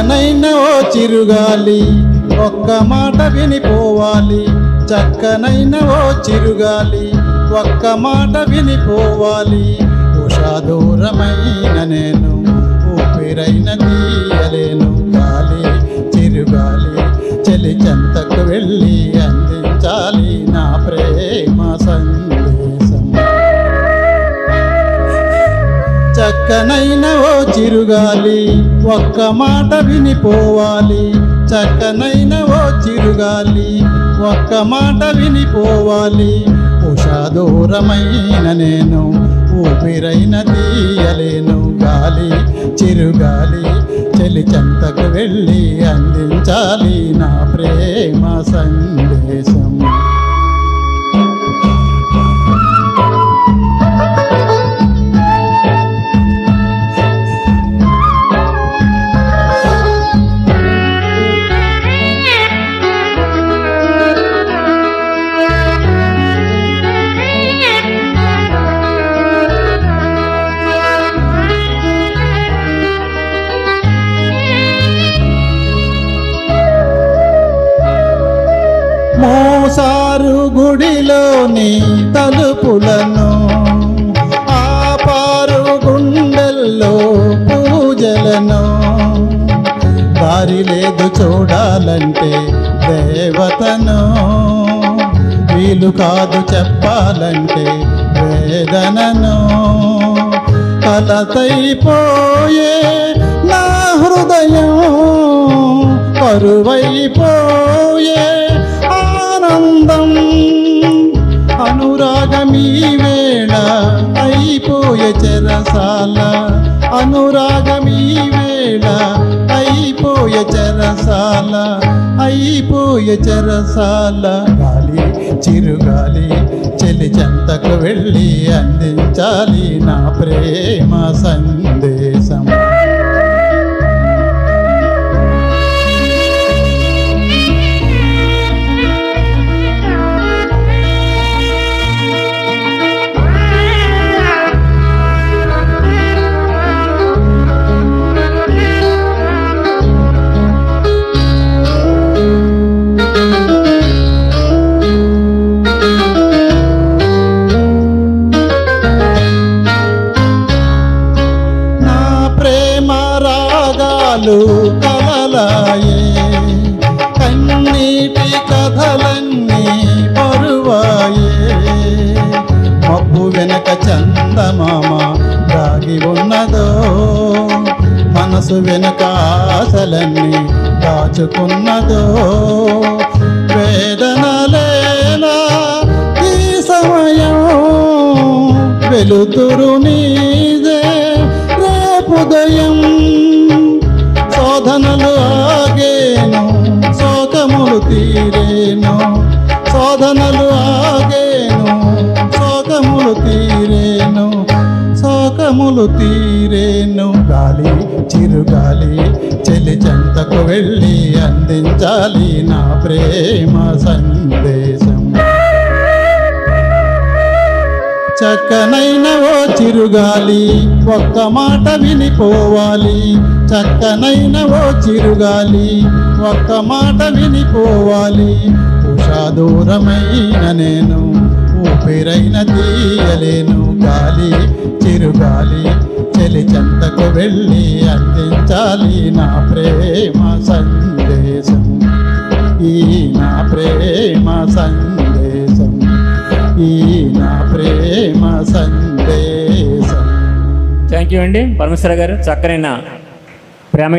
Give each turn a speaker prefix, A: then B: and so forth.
A: చక్కనైన ఓ చిరుగాలి ఒక్క మాట వినిపోవాలి. చక్కనైన ఓ చిరుగాలి ఒక్క మాట వినిపోవాలి. ఉషా దూరమైన నేను ఊపిరైన తీయలేను. గాలి చిరుగాలి చెలి చెంతకు వెళ్ళి అందించాలి నా ప్రేమ సందేశం. చక్కనైన ఓ చిరుగాలి ఒక్క మాట వినిపోవాలి. చక్కనైన ఓ చిరుగాలి ఒక్క మాట వినిపోవాలి. ఉషా దూరమైన నేను ఊపిరైన తీయలేను. గాలి చిరుగాలి చెలి చెంతకు వెళ్ళి అందించాలి నా ప్రేమ సందేశం. మోసారు గుడిలోని తలుపులను ఆపారు గుండెల్లో పూజలను. దారి లేదు చూడాలంటే దేవతను, వీలు కాదు చెప్పాలంటే వేదనను. కలతైపోయే నా హృదయం కరువైపోయే ఆనందం. అనురాగమీ వేళ అయిపోయే చెరసాల. అనురాగమీ వేళ అయిపోయే చెరసాల. అయిపోయే చెరసాల. గాలి చిరుగాలి చెలి చెంతకు వెళ్ళి అందించాలి నా ప్రేమ సందేశం. కలలాయే కన్నీటి కథలన్నీ పరువాయే. మబ్బు వెనక చందమామ దాగి ఉన్నదో, మనసు వెనక ఆశలన్నీ దాచుకున్నదో. వేదనలేనా ఈ సమయం వెలుతురు నీదే రేపుదయం. శోధనలు ఆగేను శోకములు తీరేను. శోధనలు ఆగేను శోకములు తీరేను. శోకములు తీరేను. గాలి చిరుగాలి చెలి చెంతకు వెళ్ళి అందించాలి నా ప్రేమ సందేశం. చక్కనైన ఓ చిరుగాలి ఒక్క మాట వినిపోవాలి. చక్కనైన ఓ చిరుగాలి ఒక్క మాట వినిపోవాలి. ఉషా దూరమైన నేను ఊపిరైన తీయలేను. గాలి చిరుగాలి చెలి చెంతకు వెళ్ళి అందించాలి నా ప్రేమ సందేశం. ఈ నా ప్రేమ సందేశం. ఈ నా ప్రేమ సందేశం.
B: థ్యాంక్ యూ అండి పరమేశ్వర గారు. చక్కనైన ప్రేమ